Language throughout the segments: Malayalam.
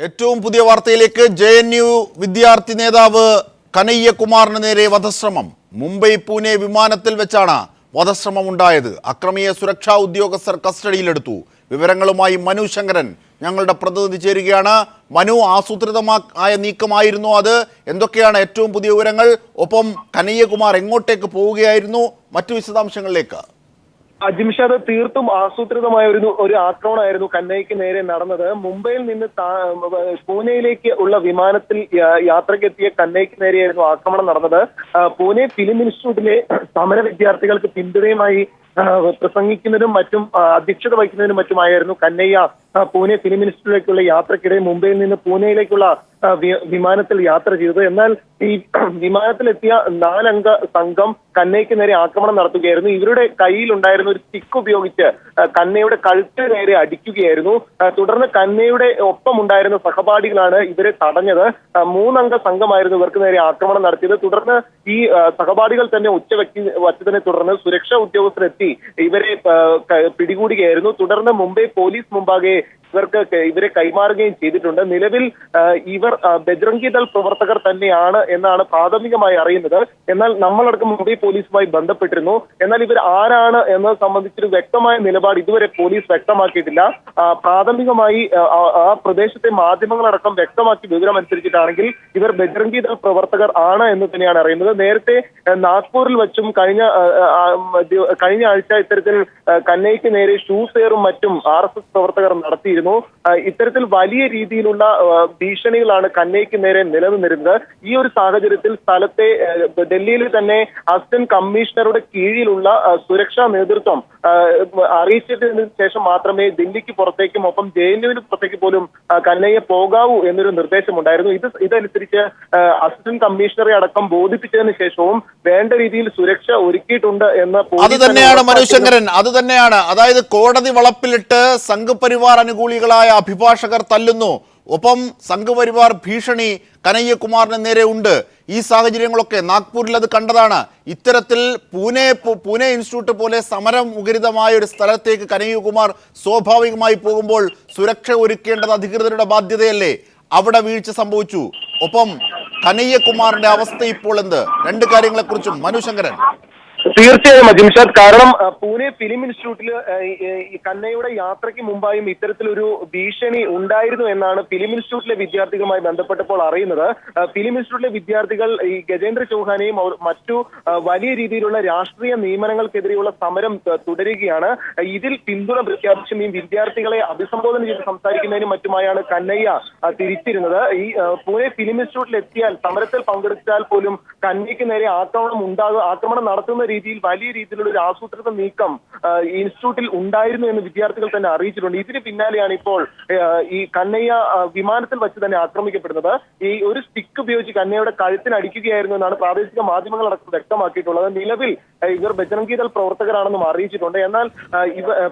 ഏറ്റവും പുതിയ വാർത്തയിലേക്ക് JNU വിദ്യാർത്ഥി നേതാവ് കനയ്യകുമാറിന് നേരെ വധശ്രമം. മുംബൈ പൂനെ വിമാനത്തിൽ വെച്ചാണ് വധശ്രമം ഉണ്ടായത്. അക്രമിയെ സുരക്ഷാ ഉദ്യോഗസ്ഥർ കസ്റ്റഡിയിലെടുത്തു. വിവരങ്ങളുമായി മനു ശങ്കരൻ ഞങ്ങളുടെ പ്രതിനിധി ചേരുകയാണ്. മനു, ആസൂത്രിതമായ നീക്കമായിരുന്നു അത്? എന്തൊക്കെയാണ് ഏറ്റവും പുതിയ വിവരങ്ങൾ? ഒപ്പം കനയ്യകുമാർ എങ്ങോട്ടേക്ക് പോവുകയായിരുന്നു? മറ്റു വിശദാംശങ്ങളിലേക്ക്. ജിംഷാദ്, തീർത്തും ആസൂത്രിതമായ ഒരു ആക്രമണമായിരുന്നു കന്നയ്ക്ക് നേരെ നടന്നത്. മുംബൈയിൽ നിന്ന് പൂനെയിലേക്ക് ഉള്ള വിമാനത്തിൽ യാത്രയ്ക്കെത്തിയ കന്നയ്ക്ക് നേരെയായിരുന്നു ആക്രമണം നടന്നത്. പൂനെ ഫിലിം ഇൻസ്റ്റിറ്റ്യൂട്ടിലെ സമര വിദ്യാർത്ഥികൾക്ക് പിന്തുണയുമായി പ്രസംഗിക്കുന്നതിനും മറ്റും അധ്യക്ഷത വഹിക്കുന്നതിനും മറ്റുമായിരുന്നു കന്നയ്യ പൂനെ ഫിലിം ഇൻസ്റ്റിറ്റ്യൂട്ടിലേക്കുള്ള യാത്രക്കിടെ മുംബൈയിൽ നിന്ന് പൂനെയിലേക്കുള്ള വിമാനത്തിൽ യാത്ര ചെയ്തത്. എന്നാൽ ഈ വിമാനത്തിലെത്തിയ 4 അംഗ സംഘം കന്നയ്ക്ക് നേരെ ആക്രമണം നടത്തുകയായിരുന്നു. ഇവരുടെ കയ്യിലുണ്ടായിരുന്ന ഒരു സ്റ്റിക്ക് ഉപയോഗിച്ച് കന്നയുടെ കഴുത്തിന് നേരെ അടിക്കുകയായിരുന്നു. തുടർന്ന് കന്നയുടെ ഒപ്പം ഉണ്ടായിരുന്ന സഹപാഠികളാണ് ഇവരെ തടഞ്ഞത്. 3 അംഗ സംഘമായിരുന്നു ഇവർക്ക് നേരെ ആക്രമണം നടത്തിയത്. തുടർന്ന് ഈ സഹപാഠികൾ തന്നെ വച്ചതിനെ തുടർന്ന് സുരക്ഷാ ഉദ്യോഗസ്ഥരെത്തി ഇവരെ പിടികൂടുകയായിരുന്നു. തുടർന്ന് മുംബൈ പോലീസ് മുമ്പാകെ ഇവരെ കൈമാറുകയും ചെയ്തിട്ടുണ്ട്. നിലവിൽ ഇവർ ബജ്രംഗി ദൾ പ്രവർത്തകർ തന്നെയാണ് എന്നാണ് പ്രാഥമികമായി അറിയുന്നത്. എന്നാൽ നമ്മളടക്കം മുംബൈ പോലീസുമായി ബന്ധപ്പെട്ടിരുന്നു. എന്നാൽ ഇവർ ആരാണ് എന്നത് സംബന്ധിച്ചൊരു വ്യക്തമായ നിലപാട് ഇതുവരെ പോലീസ് വ്യക്തമാക്കിയിട്ടില്ല. പ്രാഥമികമായി ആ പ്രദേശത്തെ മാധ്യമങ്ങളടക്കം വ്യക്തമാക്കിയ വിവരം അനുസരിച്ചിട്ടാണെങ്കിൽ ഇവർ ബജ്രംഗി ദൾ പ്രവർത്തകർ ആണ് എന്ന് തന്നെയാണ് അറിയുന്നത്. നേരത്തെ നാഗ്പൂരിൽ വെച്ചും കഴിഞ്ഞ ആഴ്ച ഇത്തരത്തിൽ കന്നയ്ക്ക് നേരെ ഷൂസേറും മറ്റും RSS പ്രവർത്തകർ നടത്തിയിരുന്നു. ഇത്തരത്തിൽ വലിയ രീതിയിലുള്ള ഭീഷണികളാണ് കന്നയ്ക്ക് നേരെ നിലനിന്നിരുന്നത്. ഈ ഒരു സാഹചര്യത്തിൽ സ്ഥലത്തെ ഡൽഹിയിൽ തന്നെ അസിസ്റ്റന്റ് കമ്മീഷണറുടെ കീഴിലുള്ള സുരക്ഷാ നേതൃത്വം അറിയിച്ചതിന് ശേഷം മാത്രമേ ദില്ലിക്ക് പുറത്തേക്കും ഒപ്പം JNUവിന് പുറത്തേക്ക് പോലും കന്നയ്യ പോകാവൂ എന്നൊരു നിർദ്ദേശമുണ്ടായിരുന്നു. ഇതനുസരിച്ച് അസിസ്റ്റന്റ് കമ്മീഷണറെ അടക്കം ബോധിപ്പിച്ചതിന് ശേഷവും വേണ്ട രീതിയിൽ സുരക്ഷ ഒരുക്കിയിട്ടുണ്ട് എന്ന് അത് തന്നെയാണ് മനു ശങ്കരൻ. അത് തന്നെയാണ്, അതായത് കോടതി വളപ്പിലിട്ട് സംഘപരിവാർ അനുകൂലികളായ അഭിഭാഷകർ തല്ലുന്നു, ഒപ്പം സംഘപരിവാർ ഭീഷണി കനയ്യകുമാറിന് നേരെ ഉണ്ട്. ഈ സാഹചര്യങ്ങളൊക്കെ നാഗ്പൂരിൽ അത് കണ്ടതാണ്. ഇത്തരത്തിൽ പൂനെ ഇൻസ്റ്റിറ്റ്യൂട്ട് പോലെ സമരമുഖരിതമായ ഒരു സ്ഥലത്തേക്ക് കനയ്യകുമാർ സ്വാഭാവികമായി പോകുമ്പോൾ സുരക്ഷ ഒരുക്കേണ്ടത് അധികൃതരുടെ ബാധ്യതയല്ലേ? അവിടെ വീഴ്ച സംഭവിച്ചു. ഒപ്പം കനയ്യകുമാറിന്റെ അവസ്ഥ ഇപ്പോൾ എന്ത്? 2 കാര്യങ്ങളെക്കുറിച്ചും മനു ശങ്കരൻ. തീർച്ചയായും അജിംഷാദ്, കാരണം പൂനെ ഫിലിം ഇൻസ്റ്റിറ്റ്യൂട്ടിൽ കന്നയുടെ യാത്രയ്ക്ക് മുമ്പായും ഇത്തരത്തിലൊരു ഭീഷണി ഉണ്ടായിരുന്നു എന്നാണ് ഫിലിം ഇൻസ്റ്റിറ്റ്യൂട്ടിലെ വിദ്യാർത്ഥികളുമായി ബന്ധപ്പെട്ടപ്പോൾ അറിയുന്നത്. ഫിലിം ഇൻസ്റ്റിറ്റ്യൂട്ടിലെ വിദ്യാർത്ഥികൾ ഈ ഗജേന്ദ്ര ചൗഹാനെയും മറ്റു വലിയ രീതിയിലുള്ള രാഷ്ട്രീയ നിയമനങ്ങൾക്കെതിരെയുള്ള സമരം തുടരുകയാണ്. ഇതിൽ പിന്തുണ പ്രഖ്യാപിച്ചും ഈ വിദ്യാർത്ഥികളെ അഭിസംബോധന ചെയ്ത് സംസാരിക്കുന്നതിനും മറ്റുമായാണ് കന്നയ്യ തിരിച്ചിരുന്നത്. ഈ പൂനെ ഫിലിം ഇൻസ്റ്റിറ്റ്യൂട്ടിൽ എത്തിയാൽ സമരത്തിൽ പങ്കെടുത്താൽ പോലും കന്നയ്ക്ക് നേരെ ആക്രമണം നടത്തുന്ന രീതിയിൽ വലിയ രീതിയിലുള്ള ഒരു ആസൂത്രിത നീക്കം ഇൻസ്റ്റിറ്റ്യൂട്ടിൽ ഉണ്ടായിരുന്നു എന്ന് വിദ്യാർത്ഥികൾ തന്നെ അറിയിച്ചിട്ടുണ്ട്. ഇതിന് പിന്നാലെയാണ് ഇപ്പോൾ ഈ കന്നയ്യ വിമാനത്തിൽ വെച്ച് തന്നെ ആക്രമിക്കപ്പെടുന്നത്. ഈ ഒരു സ്റ്റിക്ക് ഉപയോഗിച്ച് കന്നയ്യയുടെ കഴുത്തിന് അടിക്കുകയായിരുന്നു എന്നാണ് പ്രാദേശിക മാധ്യമങ്ങളടക്കം വ്യക്തമാക്കിയിട്ടുള്ളത്. നിലവിൽ ഇവർ ബജ്രംഗി ദൾ പ്രവർത്തകരാണെന്നും അറിയിച്ചിട്ടുണ്ട്. എന്നാൽ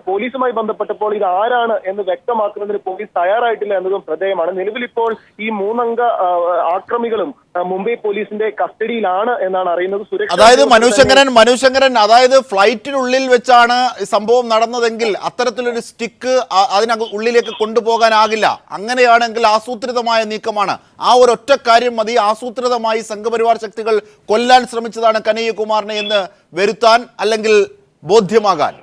പോലീസുമായി ബന്ധപ്പെട്ടപ്പോൾ ഇത് ആരാണ് എന്ന് വ്യക്തമാക്കുന്നതിന് പോലീസ് തയ്യാറായിട്ടില്ല എന്നതും ശ്രദ്ധേയമാണ്. നിലവിൽ ഇപ്പോൾ ഈ 3 അംഗ ആക്രമികളും മുംബൈ പോലീസിന്റെ കസ്റ്റഡിയിലാണ് എന്നാണ് അറിയുന്നത്. അതായത് മനു ശങ്കരൻ, അതായത് ഫ്ലൈറ്റിനുള്ളിൽ വെച്ചാണ് സംഭവം നടന്നതെങ്കിൽ അത്തരത്തിലൊരു സ്റ്റിക്ക് ഉള്ളിലേക്ക് കൊണ്ടുപോകാനാകില്ല. അങ്ങനെയാണെങ്കിൽ ആസൂത്രിതമായ നീക്കമാണ്. ആ ഒരൊറ്റ കാര്യം മതി. ആസൂത്രിതമായി സംഘപരിവാർ ശക്തികൾ കൊല്ലാൻ ശ്രമിച്ചതാണ് കനയ്യകുമാറിനെ എന്ന് വരുത്താൻ, അല്ലെങ്കിൽ ബോധ്യമാകാൻ.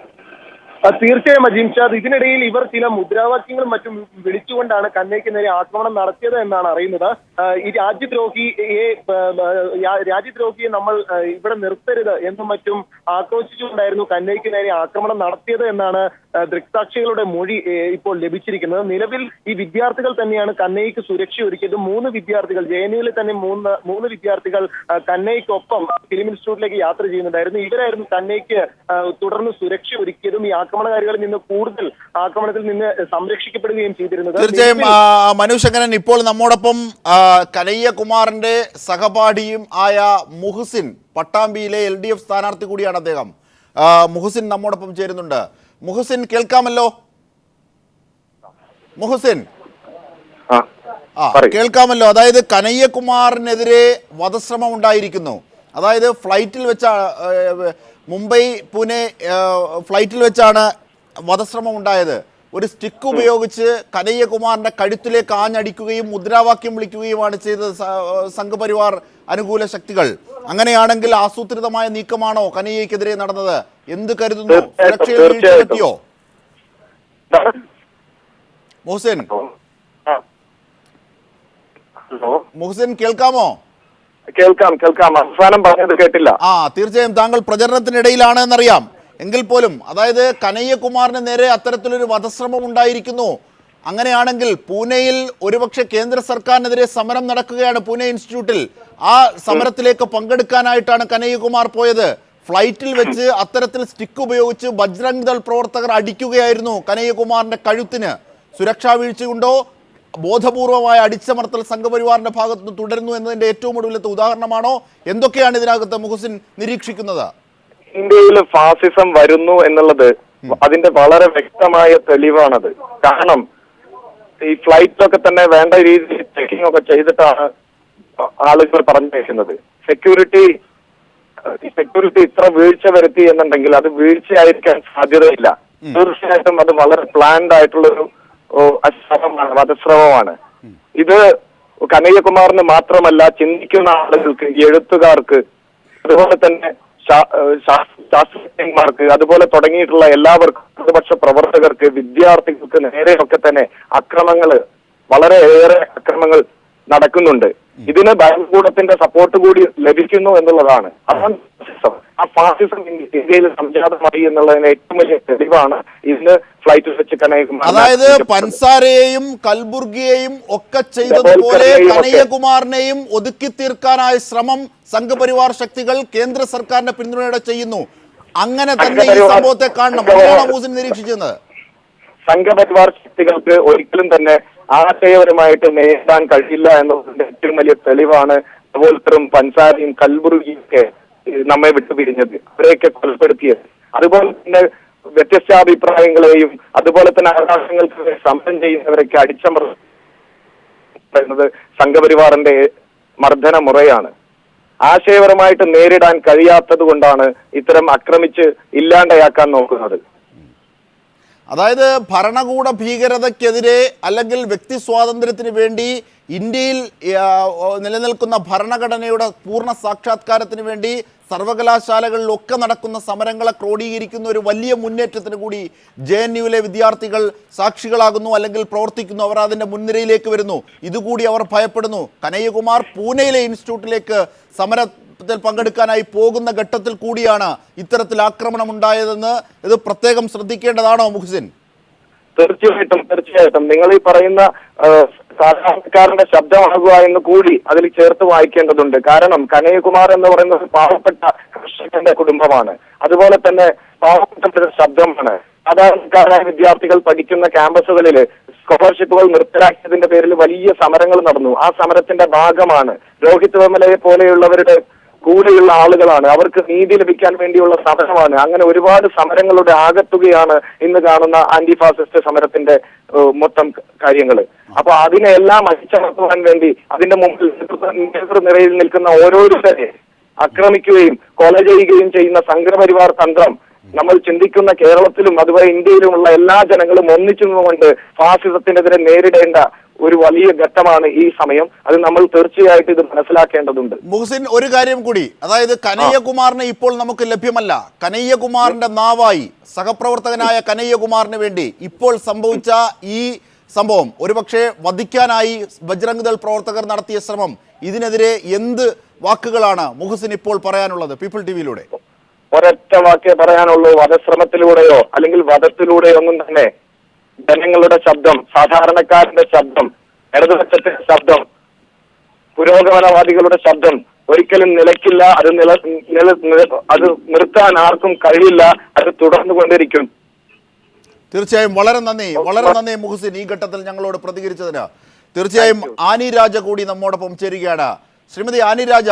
തീർച്ചയായും അജിംഷാദ്, ഇതിനിടയിൽ ഇവർ ചില മുദ്രാവാക്യങ്ങളും മറ്റും വിളിച്ചുകൊണ്ടാണ് കന്നയ്ക്ക് നേരെ ആക്രമണം നടത്തിയത് എന്നാണ് അറിയുന്നത്. ഈ രാജ്യദ്രോഹിയെ നമ്മൾ ഇവിടെ നിർത്തരുത് എന്നും മറ്റും ആക്രോശിച്ചുകൊണ്ടായിരുന്നു കന്നയ്ക്ക് നേരെ ആക്രമണം നടത്തിയത് എന്നാണ് ദൃക്സാക്ഷികളുടെ മൊഴി ഇപ്പോൾ ലഭിച്ചിരിക്കുന്നത്. നിലവിൽ ഈ വിദ്യാർത്ഥികൾ തന്നെയാണ് കന്നയ്ക്ക് സുരക്ഷ ഒരുക്കിയത്. 3 വിദ്യാർത്ഥികൾ, JNUവിലെ തന്നെ 3 വിദ്യാർത്ഥികൾ കന്നയ്ക്കൊപ്പം ഫിലിം ഇൻസ്റ്റിറ്റ്യൂട്ടിലേക്ക് യാത്ര ചെയ്യുന്നുണ്ടായിരുന്നു. ഇവരായിരുന്നു കന്നയ്ക്ക് തുടർന്ന് സുരക്ഷ ഒരുക്കിയതും ഈ ആക്രമണകാരികളിൽ നിന്ന് കൂടുതൽ ആക്രമണത്തിൽ നിന്ന് സംരക്ഷിക്കപ്പെടുകയും ചെയ്തിരുന്നത്. തീർച്ചയായും മനു ശങ്കരൻ, ഇപ്പോൾ നമ്മോടൊപ്പം കനയ്യകുമാറിന്റെ സഹപാഠിയും ആയ മുഹസിൻ, പട്ടാമ്പിയിലെ LDF സ്ഥാനാർത്ഥി കൂടിയാണ് അദ്ദേഹം. മുഹസിൻ നമ്മോടൊപ്പം ചേരുന്നുണ്ട്. മുഹസിൻ, കേൾക്കാമല്ലോ? മുഹസിൻ, കേൾക്കാമല്ലോ? അതായത് കനയ്യകുമാറിനെതിരെ വധശ്രമം ഉണ്ടായിരിക്കുന്നു. അതായത് ഫ്ലൈറ്റിൽ വെച്ച മുംബൈ പൂനെ ഫ്ലൈറ്റിൽ വെച്ചാണ് വധശ്രമം ഉണ്ടായത്. ഒരു സ്റ്റിക്ക് ഉപയോഗിച്ച് കനയ്യകുമാറിന്റെ കഴുത്തിലേക്ക് ആഞ്ഞടിക്കുകയും മുദ്രാവാക്യം വിളിക്കുകയുമാണ് ചെയ്തത് സംഘപരിവാർ അനുകൂല ശക്തികൾ. അങ്ങനെയാണെങ്കിൽ ആസൂത്രിതമായ നീക്കമാണോ കനയ്യക്കെതിരെ നടന്നത്? എന്ത് കരുതുന്നു? സുരക്ഷയിൽ വീഴ്ച പറ്റിയോ? മുഹസിൻ, മുഹസിൻ കേൾക്കാമോ? കേൾക്കാം. അവസാനം പറഞ്ഞത് കേട്ടില്ല. തീർച്ചയായും താങ്കൾ പ്രചരണത്തിനിടയിലാണ് എന്നറിയാം. എങ്കിൽ പോലും അതായത് കനയ്യകുമാറിന് നേരെ അത്തരത്തിലൊരു വധശ്രമം ഉണ്ടായിരിക്കുന്നു. അങ്ങനെയാണെങ്കിൽ പൂനെയിൽ ഒരുപക്ഷെ കേന്ദ്ര സർക്കാരിനെതിരെ സമരം നടക്കുകയാണ് പൂനെ ഇൻസ്റ്റിറ്റ്യൂട്ടിൽ. ആ സമരത്തിലേക്ക് പങ്കെടുക്കാനായിട്ടാണ് കനയ്യകുമാർ പോയത്. ഫ്ലൈറ്റിൽ വെച്ച് അത്തരത്തിൽ സ്റ്റിക്ക് ഉപയോഗിച്ച് ബജ്രംഗ് ദൾ പ്രവർത്തകർ അടിക്കുകയായിരുന്നു കനയ്യകുമാറിന്റെ കഴുത്തിന്. സുരക്ഷാ വീഴ്ചയുണ്ടോ, ബോധപൂർവമായ അടിച്ചമർത്തൽ സംഘപരിവാറിന്റെ ഭാഗത്ത് നിന്ന് തുടരുന്നു എന്നതിന്റെ ഏറ്റവും ഒടുവിലത്തെ ഉദാഹരണമാണോ? എന്തൊക്കെയാണ് ഇതിനകത്ത് മുഹസിൻ നിരീക്ഷിക്കുന്നത്? ഇന്ത്യയിൽ ഫാസിസം വരുന്നു എന്നുള്ളത് അതിന്റെ വളരെ വ്യക്തമായ തെളിവാണത്. കാരണം ഈ ഫ്ലൈറ്റിലൊക്കെ തന്നെ വേണ്ട രീതിയിൽ ചെക്കിംഗ് ഒക്കെ ചെയ്തിട്ടാണ് ആളുകൾ പറഞ്ഞേക്കുന്നത്. സെക്യൂരിറ്റി ഇത്ര വീഴ്ച വരുത്തി എന്നുണ്ടെങ്കിൽ അത് വീഴ്ചയായിരിക്കാൻ സാധ്യതയില്ല. തീർച്ചയായിട്ടും അത് വളരെ പ്ലാൻഡ് ആയിട്ടുള്ളൊരു ശ്രമമാണ്, വധശ്രമമാണ്. ഇത് കനയ്യകുമാറിന് മാത്രമല്ല, ചിന്തിക്കുന്ന ആളുകൾക്ക്, എഴുത്തുകാർക്ക്, അതുപോലെ തന്നെ ശാസ്ത്രജ്ഞന്മാർക്ക്, അതുപോലെ തുടങ്ങിയിട്ടുള്ള എല്ലാവർക്കും, പ്രതിപക്ഷ പ്രവർത്തകർക്ക്, വിദ്യാർത്ഥികൾക്ക് നേരെയൊക്കെ തന്നെ വളരെയേറെ അക്രമങ്ങൾ നടക്കുന്നുണ്ട്. ഇതിന് ഭരണകൂടത്തിന്റെ സപ്പോർട്ട് കൂടി ലഭിക്കുന്നു എന്നുള്ളതാണ്. അതാണ് ആ ഫാസിസം ഇന്ത്യയിൽ സംജാതമായി എന്നുള്ളതിന് ഏറ്റവും വലിയ തെളിവാണ് ഇതിന് ഫ്ലൈറ്റിൽ വെച്ച് കനയ്യകുമാർ. അതായത് പൻസാരെയും കൽബുർഗിയെയും ഒക്കെ ചെയ്തതുപോലെ കനയ്യകുമാറിനെയും ഒതുക്കി തീർക്കാനായ ശ്രമം സംഘപരിവാർ ശക്തികൾ കേന്ദ്ര സർക്കാരിന്റെ പിന്തുണയോടെ ചെയ്യുന്നു. അങ്ങനെ തന്നെ ഈ സംഭവത്തെ കാണണം. നിരീക്ഷിച്ചത് സംഘപരിവാർ ശക്തികൾക്ക് ഒരിക്കലും തന്നെ ആശയപരമായിട്ട് നേരിടാൻ കഴിയില്ല എന്നതിന്റെ ഏറ്റവും വലിയ തെളിവാണ് അതുപോലത്തരം പൻസാരയും കൽബുർഗിയും ഒക്കെ നമ്മെ വിട്ടുപിരിഞ്ഞത്, അവരെയൊക്കെ കൊലപ്പെടുത്തിയത്. അതുപോലെ തന്നെ വ്യത്യസ്താഭിപ്രായങ്ങളെയും അതുപോലെ തന്നെ അവകാശങ്ങൾക്ക് സമരം ചെയ്യുന്നവരൊക്കെ അടിച്ചമർത്തുന്നത് സംഘപരിവാറിന്റെ മർദ്ദന മുറയാണ്. ആശയപരമായിട്ട് നേരിടാൻ കഴിയാത്തത് കൊണ്ടാണ് ഇത്തരം ആക്രമിച്ച് ഇല്ലാണ്ടയാക്കാൻ നോക്കുന്നത്. അതായത് ഭരണകൂട ഭീകരതയ്ക്കെതിരെ അല്ലെങ്കിൽ വ്യക്തി സ്വാതന്ത്ര്യത്തിന് വേണ്ടി ഇന്ത്യയിൽ നിലനിൽക്കുന്ന ഭരണഘടനയുടെ പൂർണ്ണ സാക്ഷാത്കാരത്തിന് വേണ്ടി സർവകലാശാലകളിലൊക്കെ നടക്കുന്ന സമരങ്ങളെ ക്രോഡീകരിക്കുന്ന ഒരു വലിയ മുന്നേറ്റത്തിന് കൂടി JNUവിലെ വിദ്യാർത്ഥികൾ സാക്ഷികളാകുന്നു അല്ലെങ്കിൽ പ്രവർത്തിക്കുന്നു. അവർ അതിൻ്റെ മുൻനിരയിലേക്ക് വരുന്നു. ഇതുകൂടി അവർ ഭയപ്പെടുന്നു. കനയ്യകുമാർ പൂനെയിലെ ഇൻസ്റ്റിറ്റ്യൂട്ടിലേക്ക് സമരത്തിൽ പങ്കെടുക്കാനായി പോകുന്ന ഘട്ടത്തിൽ കൂടിയാണ് ഇത്തരത്തിൽ ആക്രമണം ഉണ്ടായതെന്ന് ഇത് പ്രത്യേകം ശ്രദ്ധിക്കേണ്ടതാണോ മുഹസിൻ? തീർച്ചയായിട്ടും നിങ്ങൾ ഈ പറയുന്ന സാധാരണക്കാരന്റെ ശബ്ദമാകുക എന്ന് കൂടി അതിൽ ചേർത്ത് വായിക്കേണ്ടതുണ്ട്. കാരണം കനയ്യകുമാർ എന്ന് പറയുന്നത് പാവപ്പെട്ട കർഷകന്റെ കുടുംബമാണ്. അതുപോലെ തന്നെ പാവപ്പെട്ട ശബ്ദമാണ്. സാധാരണക്കാരായ വിദ്യാർത്ഥികൾ പഠിക്കുന്ന ക്യാമ്പസുകളിൽ സ്കോളർഷിപ്പുകൾ നിർത്തലാക്കിയതിന്റെ പേരിൽ വലിയ സമരങ്ങൾ നടന്നു. ആ സമരത്തിന്റെ ഭാഗമാണ്. രോഹിത് വെമുലയെ പോലെയുള്ളവരുടെ കൂടെയുള്ള ആളുകളാണ്. അവർക്ക് നീതി ലഭിക്കാൻ വേണ്ടിയുള്ള സമരമാണ്. അങ്ങനെ ഒരുപാട് സമരങ്ങളുടെ ആകത്തുകയാണ് ഇന്ന് കാണുന്ന ആന്റി ഫാസിസ്റ്റ് സമരത്തിന്റെ മൊത്തം കാര്യങ്ങൾ. അപ്പൊ അതിനെല്ലാം അടിച്ചമർത്തുവാൻ വേണ്ടി അതിന്റെ മുമ്പിൽ നേതൃനിരയിൽ നിൽക്കുന്ന ഓരോരുത്തരെ ആക്രമിക്കുകയും കൊല ചെയ്യുകയും ചെയ്യുന്ന സംഘപരിവാർ തന്ത്രം നമ്മൾ ചിന്തിക്കുന്ന കേരളത്തിലും അതുപോലെ ഇന്ത്യയിലുമുള്ള എല്ലാ ജനങ്ങളും ഒന്നിച്ചു നിന്നുകൊണ്ട് ഫാസിസത്തിനെതിരെ നേരിടേണ്ട ഒരു വലിയ ഘട്ടമാണ് ഈ സമയം. അത് നമ്മൾ തീർച്ചയായിട്ടും ഇത് മനസ്സിലാക്കേണ്ടതുണ്ട്. മുഹസിൻ, ഒരു കാര്യം കൂടി, അതായത് കനയ്യകുമാറിനെ ഇപ്പോൾ നമുക്ക് ലഭ്യമല്ല. കനയ്യകുമാറിന്റെ നാവായി സഹപ്രവർത്തകനായ കനയ്യകുമാറിന് വേണ്ടി ഇപ്പോൾ സംഭവിച്ച ഈ സംഭവം ഒരുപക്ഷെ വധിക്കാനായി ബജ്രംഗ് ദൾ പ്രവർത്തകർ നടത്തിയ ശ്രമം, ഇതിനെതിരെ എന്ത് വാക്കുകളാണ് മുഹസിൻ ഇപ്പോൾ പറയാനുള്ളത് പീപ്പിൾ ടിവിയിലൂടെ? ഒരൊറ്റ വാക്കേ പറയാനുള്ളൂ. വധശ്രമത്തിലൂടെയോ അല്ലെങ്കിൽ വധത്തിലൂടെയോ ഒന്നും തന്നെ ജനങ്ങളുടെ ശബ്ദം, സാധാരണക്കാരന്റെ ശബ്ദം, ഇടതുപക്ഷത്തിന്റെ ശബ്ദം, പുരോഗമനവാദികളുടെ ശബ്ദം ഒരിക്കലും നിലയ്ക്കില്ല. അത് നിർത്താൻ ആർക്കും കഴിയില്ല. അത് തുടർന്നുകൊണ്ടിരിക്കും. തീർച്ചയായും വളരെ നന്ദി മുഹസിൻ, ഈ ഘട്ടത്തിൽ ഞങ്ങളോട് പ്രതികരിച്ചതിന്. തീർച്ചയായും ആനി രാജ കൂടി നമ്മോടൊപ്പം ചേരുകയാണ്. ശ്രീമതി ആനി രാജ,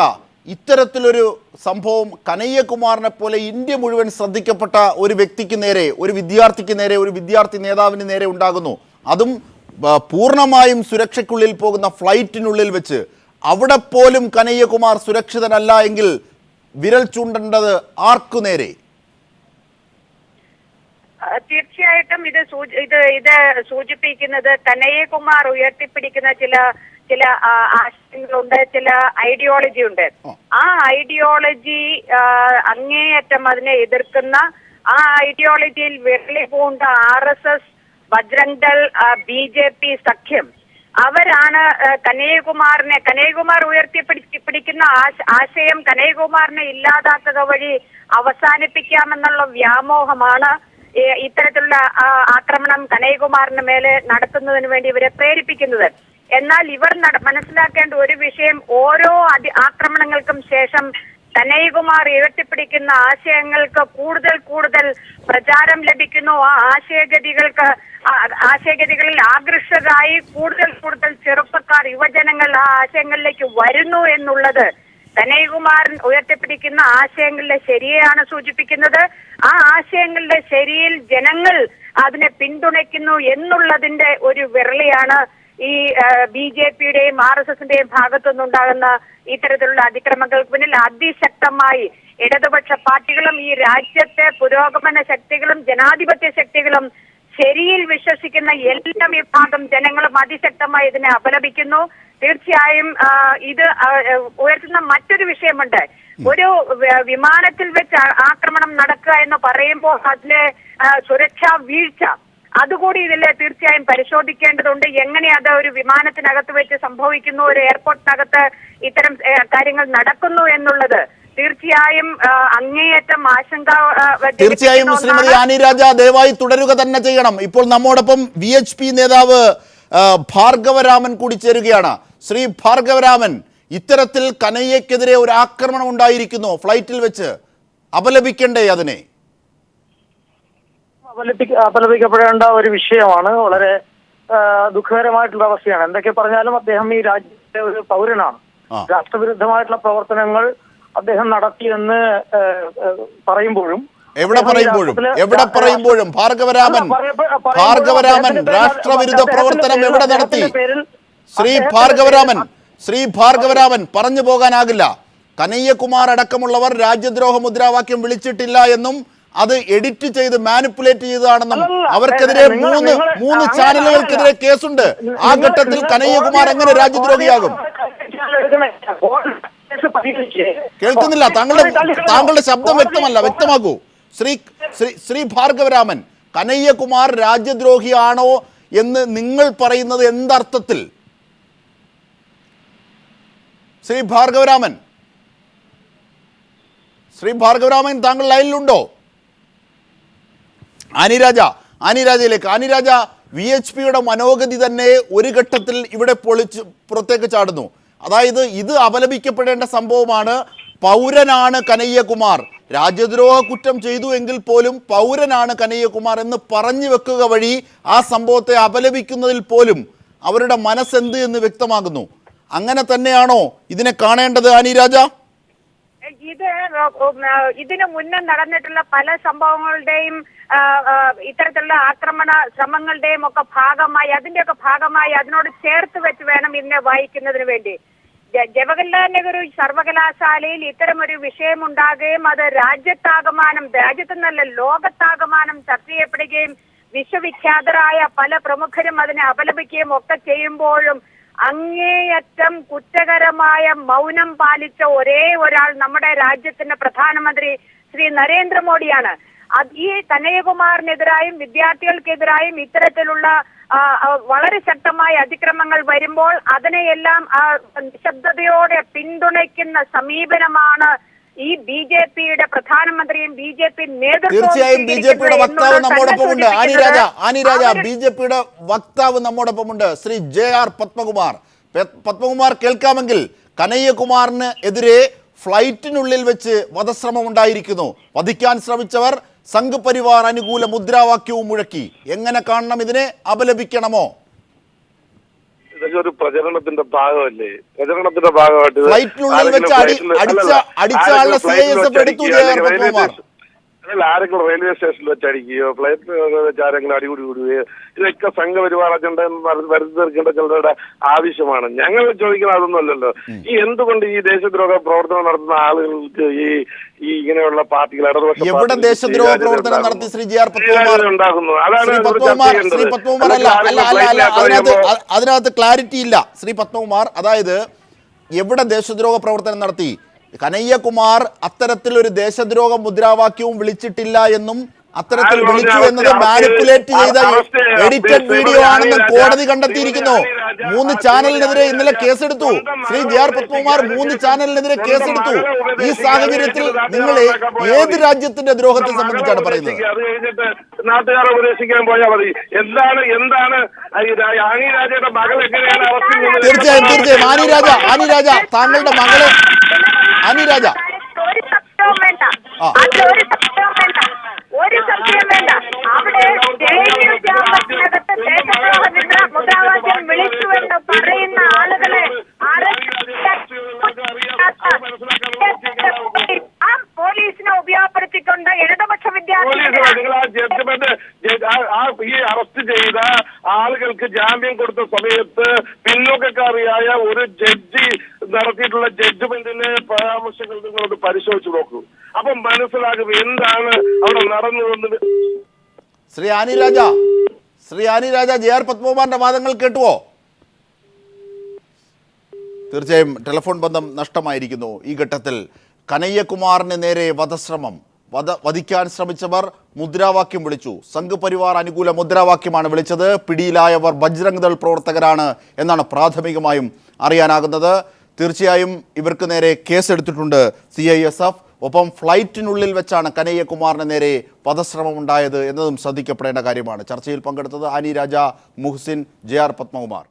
ഇത്തരത്തിലൊരു സംഭവം കനയ്യകുമാറിനെ പോലെ ഇന്ത്യ മുഴുവൻ ശ്രദ്ധിക്കപ്പെട്ട ഒരു വ്യക്തിക്ക് നേരെ, ഒരു വിദ്യാർത്ഥിക്ക് നേരെ, ഒരു വിദ്യാർത്ഥി നേതാവിന് നേരെ ഉണ്ടാകുന്നു. അതും പൂർണ്ണമായും സുരക്ഷയ്ക്കുള്ളിൽ പോകുന്ന ഫ്ലൈറ്റിനുള്ളിൽ വെച്ച്. അവിടെ പോലും കനയ്യകുമാർ സുരക്ഷിതനല്ല എങ്കിൽ വിരൽ ചൂണ്ടേണ്ടത് ആർക്കു നേരെ? തീർച്ചയായിട്ടും ഇത് സൂചിപ്പിക്കുന്നത് കനയ്യകുമാർ ഉയർത്തിപ്പിടിക്കുന്ന ചില ആശയങ്ങളുണ്ട്, ചില ഐഡിയോളജി ഉണ്ട്. ആ ഐഡിയോളജി അങ്ങേയറ്റം അതിനെ എതിർക്കുന്ന, ആ ഐഡിയോളജിയിൽ വിരളി പൂണ്ട RSS, ബജ്രംഗ് ദൾ, BJP സഖ്യം, അവരാണ് കനയ്യകുമാർ ഉയർത്തിപ്പിടിക്കുന്ന ആശയം കനയ്യകുമാറിനെ ഇല്ലാതാക്കുക വഴി അവസാനിപ്പിക്കാമെന്നുള്ള വ്യാമോഹമാണ് ഇത്തരത്തിലുള്ള ആക്രമണം കനയ്യകുമാറിന് മേലെ നടത്തുന്നതിന് വേണ്ടി ഇവരെ പ്രേരിപ്പിക്കുന്നത്. എന്നാൽ ഇവർ മനസ്സിലാക്കേണ്ട ഒരു വിഷയം, ഓരോ ആക്രമണങ്ങൾക്കും ശേഷം കനയ്യകുമാർ ഉയർത്തിപ്പിടിക്കുന്ന ആശയങ്ങൾക്ക് കൂടുതൽ പ്രചാരം ലഭിക്കുന്നു. ആ ആശയഗതികളിൽ ആകൃഷ്ടരായി കൂടുതൽ ചെറുപ്പക്കാർ, യുവജനങ്ങൾ ആ ആശയങ്ങളിലേക്ക് വരുന്നു എന്നുള്ളത് കനയ്യകുമാരൻ ഉയർത്തിപ്പിടിക്കുന്ന ആശയങ്ങളുടെ ശരിയെയാണ് സൂചിപ്പിക്കുന്നത്. ആ ആശയങ്ങളുടെ ശരിയിൽ ജനങ്ങൾ അതിനെ പിന്തുണയ്ക്കുന്നു എന്നുള്ളതിന്റെ ഒരു വിരളിയാണ് ഈ BJPയുടെയും RSSന്റെയും ഭാഗത്തുനിന്നുണ്ടാകുന്ന ഇത്തരത്തിലുള്ള അതിക്രമങ്ങൾക്ക് പിന്നിൽ അതിശക്തമായി ഇടതുപക്ഷ പാർട്ടികളും ഈ രാജ്യത്തെ പുരോഗമന ശക്തികളും ജനാധിപത്യ ശക്തികളും ശരിയിൽ വിശ്വസിക്കുന്ന എല്ലാ വിഭാഗം ജനങ്ങളും അതിശക്തമായി ഇതിനെ അപലപിക്കുന്നു. തീർച്ചയായും ഇത് ഉയർത്തുന്ന മറ്റൊരു വിഷയമുണ്ട്. ഒരു വിമാനത്തിൽ വെച്ച് ആക്രമണം നടക്കുക എന്ന് പറയുമ്പോൾ അതിലെ സുരക്ഷാ വീഴ്ച അതുകൂടി ഇതിൽ തീർച്ചയായും പരിശോധിക്കേണ്ടതുണ്ട്. എങ്ങനെ അത് ഒരു വിമാനത്തിനകത്ത് വെച്ച് സംഭവിക്കുന്നു, ഒരു എയർപോർട്ടിനകത്ത് ഇത്തരം കാര്യങ്ങൾ നടക്കുന്നു എന്നുള്ളത് തീർച്ചയായും അങ്ങേയറ്റം ആശങ്ക. തീർച്ചയായും ശ്രീമതി ആനി രാജ ദയവായി തുടരുക തന്നെ ചെയ്യണം. ഇപ്പോൾ നമ്മോടൊപ്പം VHP നേതാവ് ഭാർഗവരാമൻ കൂടി ചേരുകയാണ്. ശ്രീ ഭാർഗവരാമൻ, ഇത്തരത്തിൽ കനയ്യക്കെതിരെ ഒരു ആക്രമണം ഉണ്ടായിരിക്കുന്നു ഫ്ലൈറ്റിൽ വെച്ച്, അപലപിക്കണ്ടേ അതിനെ? അപലപിക്കപ്പെടേണ്ട ഒരു വിഷയമാണ്. വളരെ ദുഃഖകരമായിട്ടുള്ള അവസ്ഥയാണ്. എന്തൊക്കെ പറഞ്ഞാലും അദ്ദേഹം ഈ രാജ്യത്തെ ഒരു പൗരനാണ്. രാഷ്ട്രവിരുദ്ധമായിട്ടുള്ള പ്രവർത്തനങ്ങൾ അദ്ദേഹം നടത്തിയെന്ന് പറയുമ്പോഴും ഭാർഗവരാമൻ രാഷ്ട്രവിരുദ്ധ പ്രവർത്തനം എവിടെ നടത്തി? ശ്രീ ഭാർഗവരാമൻ പറഞ്ഞു പോകാനാകില്ല. കനയ്യകുമാർ അടക്കമുള്ളവർ രാജ്യദ്രോഹ മുദ്രാവാക്യം വിളിച്ചിട്ടില്ല എന്നും അത് എഡിറ്റ് ചെയ്ത് മാനിപ്പുലേറ്റ് ചെയ്തതാണെന്നും അവർക്കെതിരെ മൂന്ന് ചാനലുകൾക്കെതിരെ കേസുണ്ട്. ആ ഘട്ടത്തിൽ കനയ്യകുമാർ എങ്ങനെ രാജ്യദ്രോഹിയാകും? കേൾക്കുന്നില്ല, താങ്കളുടെ ശബ്ദം വ്യക്തമല്ല, വ്യക്തമാക്കൂ. ശ്രീ ഭാർഗവരാമൻ, കനയ്യകുമാർ രാജ്യദ്രോഹിയാണോ എന്ന് നിങ്ങൾ പറയുന്നത് എന്തർത്ഥത്തിൽ? ശ്രീ ഭാർഗവരാമൻ താങ്കൾ ലൈനിലുണ്ടോ? ആനിരാജയിലേക്ക്. ആനിരാജ, VHPയുടെ മനോഗതി തന്നെ ഒരു ഘട്ടത്തിൽ ഇവിടെ പുറത്തേക്ക് ചാടുന്നു. അതായത് ഇത് അപലപിക്കപ്പെടേണ്ട സംഭവമാണ്. പൗരനാണ് കനയ്യകുമാർ, രാജ്യദ്രോഹ കുറ്റം ചെയ്തു എങ്കിൽ പോലും പൗരനാണ് കനയ്യകുമാർ എന്ന് പറഞ്ഞു വെക്കുക വഴി ആ സംഭവത്തെ അപലപിക്കുന്നതിൽ പോലും അവരുടെ മനസ്സെന്ത് എന്ന് വ്യക്തമാകുന്നു. അങ്ങനെ തന്നെയാണോ ഇതിനെ കാണേണ്ടത് ആനിരാജ? ഇതിനു മുന്നേ നടന്നിട്ടുള്ള പല സംഭവങ്ങളുടെയും ഇത്തരത്തിലുള്ള ആക്രമണ ശ്രമങ്ങളുടെയും ഒക്കെ ഭാഗമായി അതിനോട് ചേർത്ത് വെച്ച് വേണം ഇതിനെ വായിക്കുന്നതിന് വേണ്ടി. ജവഹർലാൽ നെഹ്റു സർവകലാശാലയിൽ ഇത്തരം ഒരു വിഷയമുണ്ടാകുകയും അത് രാജ്യത്ത് നല്ല ലോകത്താകമാനം ചർച്ച ചെയ്യപ്പെടുകയും വിശ്വവിഖ്യാതരായ പല പ്രമുഖരും അതിനെ അപലപിക്കുകയും ഒക്കെ ചെയ്യുമ്പോഴും അങ്ങേയറ്റം കുറ്റകരമായ മൗനം പാലിച്ച ഒരേ ഒരാൾ നമ്മുടെ രാജ്യത്തിന്റെ പ്രധാനമന്ത്രി ശ്രീ നരേന്ദ്രമോദിയാണ്. ഈ കനയ്യകുമാറിനെതിരായും വിദ്യാർത്ഥികൾക്കെതിരായും ഇത്തരത്തിലുള്ള വളരെ ശക്തമായ അതിക്രമങ്ങൾ വരുമ്പോൾ അതിനെയെല്ലാം നിശബ്ദതയോടെ പിന്തുണയ്ക്കുന്ന സമീപനമാണ് ഈ BJPയുടെ പ്രധാനമന്ത്രിയും BJP നേതൃത്വവും. തീർച്ചയായും BJPയുടെ വക്താവ് നമ്മോടൊപ്പമുണ്ട്. ആനിരാജ, BJPയുടെ വക്താവ് നമ്മോടൊപ്പമുണ്ട്, ശ്രീ JR പത്മകുമാർ. കേൾക്കാമെങ്കിൽ കനയ്യകുമാറിന് എതിരെ ഫ്ലൈറ്റിനുള്ളിൽ വെച്ച് വധശ്രമം ഉണ്ടായിരിക്കുന്നു. വധിക്കാൻ ശ്രമിച്ചവർ സംഘ് പരിവാർ അനുകൂല മുദ്രാവാക്യവും മുഴക്കി. എങ്ങനെ കാണണം ഇതിനെ? അപലപിക്കണമോ? ഇതൊക്കെ ഒരു പ്രചരണത്തിന്റെ ഭാഗമല്ലേ? പ്രചരണത്തിന്റെ ഭാഗമായിട്ട് ഫ്ലൈറ്റിനുള്ളിൽ വെച്ച് അടിച്ച ആളുടെ CISF എടുത്തു. അല്ല, ആരെങ്കിലും റെയിൽവേ സ്റ്റേഷനിൽ വെച്ച് അടിക്കുകയോ ഫ്ലൈറ്റ് വെച്ച് ആരെങ്കിലും അടികൂടി കൂടുകയോ ഇതൊക്കെ സംഘപരിവാർ അജണ്ട വരുത്തി തീർക്കേണ്ട ചിലരുടെ ആവശ്യമാണ്. ഞങ്ങൾ ചോദിക്കുന്നത് അതൊന്നുമല്ലല്ലോ. ഈ എന്തുകൊണ്ട് ഈ ദേശദ്രോഹ പ്രവർത്തനം നടത്തുന്ന ആളുകൾക്ക് ഈ ഇങ്ങനെയുള്ള പാർട്ടികൾ എവിടെ ദേശദ്രോഹ പ്രവർത്തനം നടത്തി ശ്രീ ജി ആർ പത്മകുമാർ ഉണ്ടാകുന്നു? അതാണ് ശ്രീ പത്മകുമാർ അല്ല അതിനകത്ത് ക്ലാരിറ്റി ഇല്ല ശ്രീ പത്മകുമാർ. അതായത് എവിടെ ദേശദ്രോഹ പ്രവർത്തനം നടത്തി? കനയ്യകുമാർ അത്തരത്തിൽ ഒരു ദേശദ്രോഹ മുദ്രാവാക്യവും വിളിച്ചിട്ടില്ല എന്നും അത്തരത്തിൽ വിളിച്ചു എന്നത് മാനിപ്പുലേറ്റ് ചെയ്ത എഡിറ്റഡ് വീഡിയോ ആണെന്നും കോടതി കണ്ടെത്തിയിരിക്കുന്നു. 3 ചാനലിനെതിരെ ഇന്നലെ കേസെടുത്തു. ശ്രീ ജി ആർ പത്മകുമാർ 3 ചാനലിനെതിരെ കേസെടുത്തു. ഈ സാഹചര്യത്തിൽ നിങ്ങൾ ഏത് രാജ്യത്തിന്റെ ദ്രോഹത്തെ സംബന്ധിച്ചാണ് പറയുന്നത്? അത് കഴിഞ്ഞിട്ട് നാട്ടുകാരെ ഉപദേശിക്കാൻ പോയാൽ മതി. എന്താണ് ആനി രാജയുടെ മകൾ എങ്ങനെയാണ് അറസ്റ്റ്? തീർച്ചയായും ആനി രാജ താങ്കളുടെ മകള് ആനി രാജ ഒരു സംശയം വേണ്ട. അവിടെ ക്യാമ്പസിനകത്ത് ദേശദ്രോഹ മുദ്രാവാക്യം വിളിച്ചുവെന്ന് പറയുന്ന ആളുകളെ പോലീസിനെ ഉപയോഗപ്പെടുത്തിക്കൊണ്ട് ഇടതുപക്ഷ ഈ അറസ്റ്റ് ചെയ്ത ആളുകൾക്ക് ജാമ്യം കൊടുത്ത സമയത്ത് പിന്നോക്കക്കാരിയായ ഒരു ജഡ്ജി നടത്തിയിട്ടുള്ള ജഡ്ജ്മെന്റിന്റെ പരാമർശങ്ങൾ നിങ്ങളോട് പരിശോധിച്ചു നോക്കൂ. അപ്പം മനസ്സിലാകും എന്താണ് അവിടെ നടന്നതെന്ന്. ശ്രീ ആനി രാജ ജെ ആർ പത്മകുമാറിന്റെ വാദങ്ങൾ കേട്ടുവോ? തീർച്ചയായും ടെലിഫോൺ ബന്ധം നഷ്ടമായിരിക്കുന്നു. ഈ ഘട്ടത്തിൽ കനയ്യകുമാറിന് നേരെ വധശ്രമം, വധിക്കാൻ ശ്രമിച്ചവർ മുദ്രാവാക്യം വിളിച്ചു. സംഘപരിവാർ അനുകൂല മുദ്രാവാക്യമാണ് വിളിച്ചത്. പിടിയിലായവർ ബജ്രംഗ് ദൾ പ്രവർത്തകരാണ് എന്നാണ് പ്രാഥമികമായും അറിയാനാകുന്നത്. തീർച്ചയായും ഇവർക്ക് നേരെ കേസെടുത്തിട്ടുണ്ട് CISF. ഒപ്പം ഫ്ലൈറ്റിനുള്ളിൽ വെച്ചാണ് കനയ്യകുമാറിന് നേരെ വധശ്രമം ഉണ്ടായത് എന്നതും ശ്രദ്ധിക്കപ്പെടേണ്ട കാര്യമാണ്. ചർച്ചയിൽ പങ്കെടുത്തത് ആനി രാജ, മുഹ്സിൻ, JR പത്മകുമാർ.